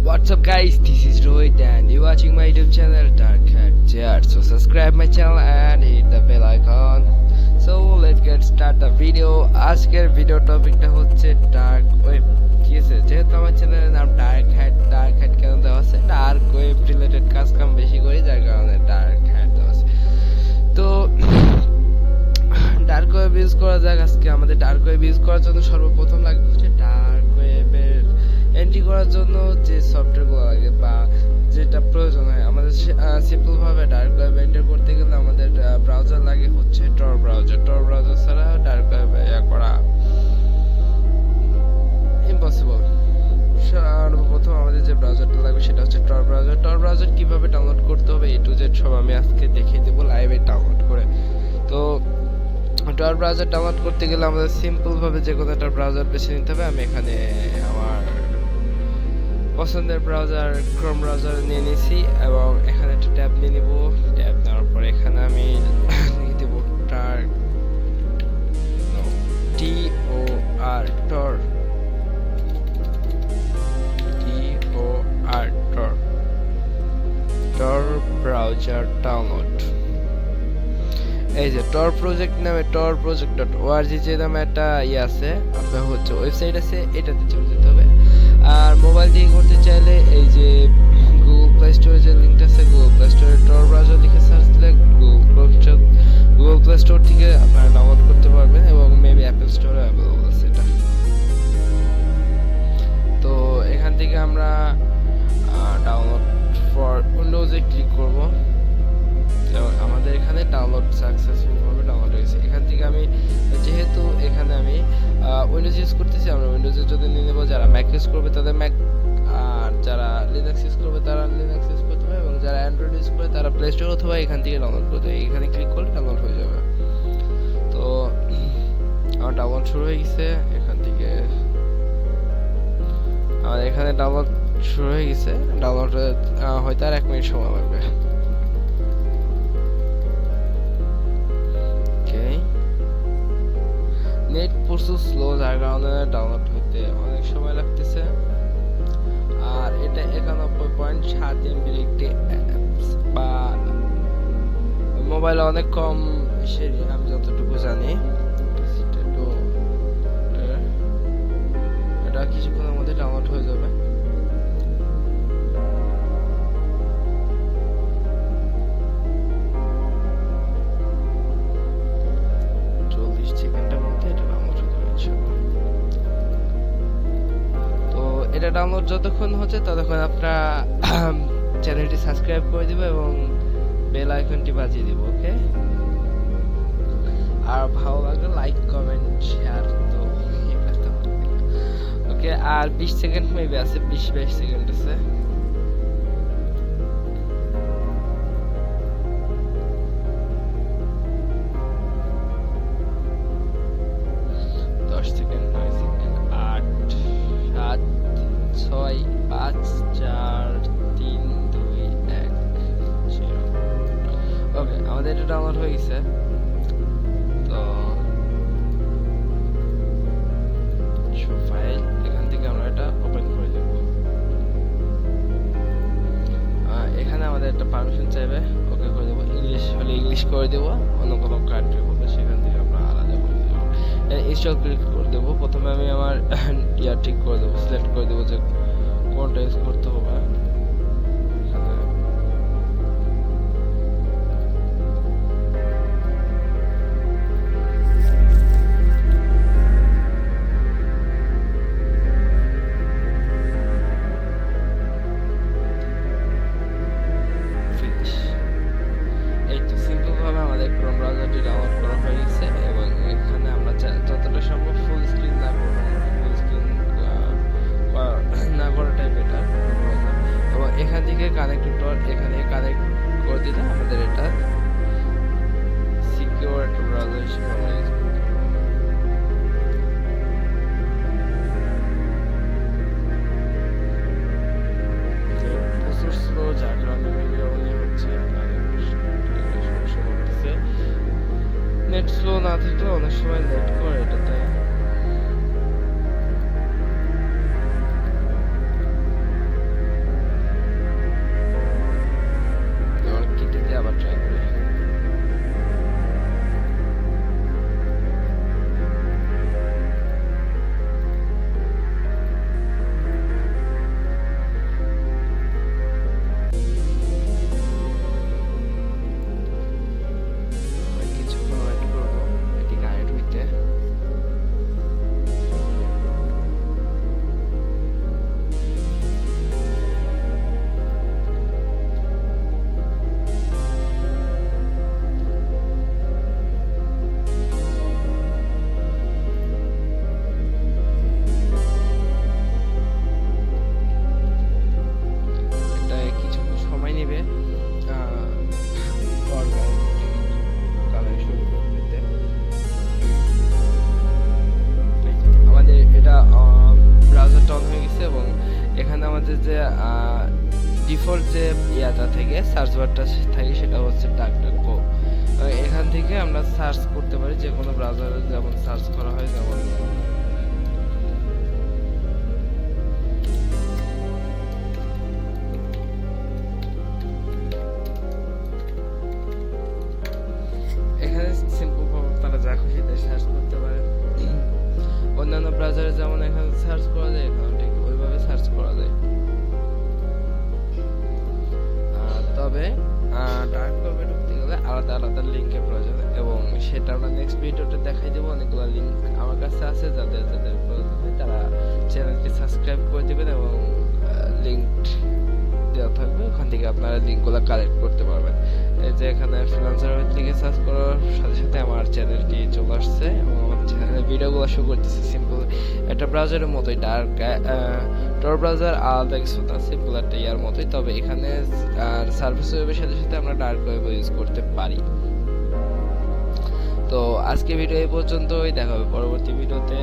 What's up guys, this is Rohit and you're watching my YouTube channel Dark Hat Chair. So subscribe my channel and hit the bell icon. So let's get start the video. আজকের video টপিকটা হচ্ছে dark web. ঠিক আছে, যেহেতু আমার চ্যানেলের নাম dark hat কেন দেওয়া আছে, ডার্ক ওয়েব রিলেটেড কাজ কাম বেশি করি যার কারণে ডার্ক হ্যাট দেওয়া আছে। তো ডার্ক ওয়েব ইউজ করা যাক। আজকে আমাদের ডার্ক ওয়েব ইউজ করার জন্য সর্বপ্রথম লাগবে হচ্ছে ডার্ক ওয়েবের এন্ট্রি করার জন্য যে সফটওয়্যারগুলো লাগে বা যেটা প্রয়োজন হয় আমাদের সিম্পল ভাবে ডার্ক ওয়েব এন্টার করতে গেলে আমাদের ব্রাউজার লাগে হচ্ছে টর ব্রাউজার ছাড়া ডার্ক ওয়েব করা ইম্পসিবল। সর্বপ্রথম আমাদের যে ব্রাউজারটা লাগবে সেটা হচ্ছে টর ব্রাউজার কিভাবে ডাউনলোড করতে হবে এ টু জেড সব আমি আজকে দেখিয়ে দেবো লাইভে ডাউনলোড করে। তো টর ব্রাউজার ডাউনলোড করতে গেলে আমাদের সিম্পল ভাবে যে কোনো একটা ব্রাউজার বেছে নিতে হবে। আমি এখানে আমার পছন্দের ব্রাউজার ক্রোম ব্রাউজার নিয়ে নিয়েছি এবং এখানে একটা ট্যাব নিয়ে নিব। ট্যাব নেওয়ার পর এখানে আমি লিখে দেব টর ব্রাউজার ডাউনলোড। এই যে টর প্রজেক্ট নামে tor.org যে নামে একটা আছে আপনার হচ্ছে ওয়েবসাইট আছে, এটাতে চলে যেতে হবে। আর মোবাইল দিয়ে করতে চাইলে এই যে গুগল প্লে স্টোরে যে লিঙ্কটা আছে, গুগল প্লে স্টোরে টর ব্রাউজার লিখে সার্চ দিলে গুগল প্লে স্টোর থেকে আপনারা ডাউনলোড করতে পারবেন এবং মেবি অ্যাপল স্টোরে অ্যাভেলেবল আছে এটা। তো এখান থেকে আমরা ডাউনলোড ফর উইন্ডোজে ক্লিক করব এবং আমাদের এখানে ডাউনলোড সাকসেসফুল ভাবে ডাউনলোড হয়েছে। এখান থেকে আমি যেহেতু এখানে আমি উইন্ডোজ ইউজ করতেছি, আমরা উইন্ডোজের যদি নিয়ে নেব। যারা ম্যাক ইউজ করবে তাদের ম্যাক, আর যারা লিনাক্স ইউজ করবে তারা লিনাক্স ইউজ করতে হবে এবং যারা অ্যান্ড্রয়েড ইউজ করে তারা প্লে স্টোর অথবা এখান থেকে ডাউনলোড করতে হবে। এখানে ক্লিক করলে ডাউনলোড হয়ে যাবে। তো আমার ডাউনলোড শুরু হয়ে গেছে। এখান থেকে আমাদের এখানে ডাউনলোড শুরু হয়ে গেছে। ডাউনলোড হয়তো আর 1 মিনিট সময় লাগবে। নেট প্রচুর স্লো যার কারণে ডাউনলোড হতে অনেক সময় লাগতেছে। আর এটা 91.7 MB একটি অ্যাপস বা মোবাইলে অনেক কম আমি যতটুকু জানি। এটা কিছুক্ষণের মধ্যে ডাউনলোড হয়ে যাবে। এটা ডাউনলোড যতক্ষণ হচ্ছে ততক্ষণ আপনারা চ্যানেলটি সাবস্ক্রাইব করে দিবেন এবং বেল আইকনটি বাজিয়ে দিব। ওকে, আর ভালো লাগলে লাইক কমেন্ট শেয়ার তো ওকে। আর 20 সেকেন্ড মেবি আছে, 20-22 সেকেন্ড আছে। আমাদের এটা ডাউনলোড হয়ে গেছে। তো ফাইল এখান থেকে আমরা এটা ওপেন করে দেব। এখানে আমাদের একটা পারমিশন চাইবে, ওকে করে দেবো। ইংলিশ হলে ইংলিশ করে দেবো, অন্য কোনো কান্ট্রি হলে সেখান থেকে আমরা আলাদা করে দেবো। ইনস্টল ক্লিক করে দেবো। প্রথমে আমি আমার ঠিক করে দেবো, সিলেক্ট করে দেবো যে কোনটা ইউজ করতে হবে। ডাউনলোড করা হয়ে গেছে এবং এখানে আমরা যতটা সম্ভব ফুল স্ক্রিন না করাটাই বেটার। আমাদের যে ডিফল্ট যে ইয়াটা থেকে সার্চ বারটা থাকে সেটা হচ্ছে ডাকডাকো। এখান থেকে আমরা সার্চ করতে পারি যে কোনো ব্রাউজারে যেমন সার্চ করা হয়, যেমন এখানে সিম্পল ভাবে আপনারা যা খুশি তাই সার্চ করতে পারেন। অন্যান্য ব্রাউজারে যেমন এখানে সার্চ করা যায়, এখানে ঠিক ওইভাবে সার্চ করা যায়। তবে ডার্ক ওয়েবে ঢুকতে গেলে আলাদা আলাদা লিঙ্কের প্রয়োজন, এবং সেটা আমরা নেক্সট ভিডিওতে দেখাই দেবো। অনেকগুলো লিঙ্ক আমার কাছে আছে, যাদের যাদের প্রয়োজন হয় তারা চ্যানেলটি সাবস্ক্রাইব করে দেবেন এবং লিঙ্ক দেওয়া থাকবে, ওখান থেকে আপনারা লিঙ্কগুলো কালেক্ট করতে পারবেন। এই যে এখানে ফ্রিল্যান্সার লিখে সার্চ করার সাথে সাথে আমার চ্যানেলটি চলে আসছে এবং আমার চ্যানেলের ভিডিওগুলো শো করতেছে। সিম্পল একটা ব্রাউজারের মতোই, ডার্ক টর ব্রাউজার আলাদা কিছু না, সিম্পল একটা ইয়ার মতোই। তবে এখানে সার্ভিস ওয়েবের সাথে সাথে আমরা ডার্ক ওয়েব ইউজ করতে পারি। তো আজকে ভিডিও এই পর্যন্তই, দেখা হবে পরবর্তী ভিডিওতে।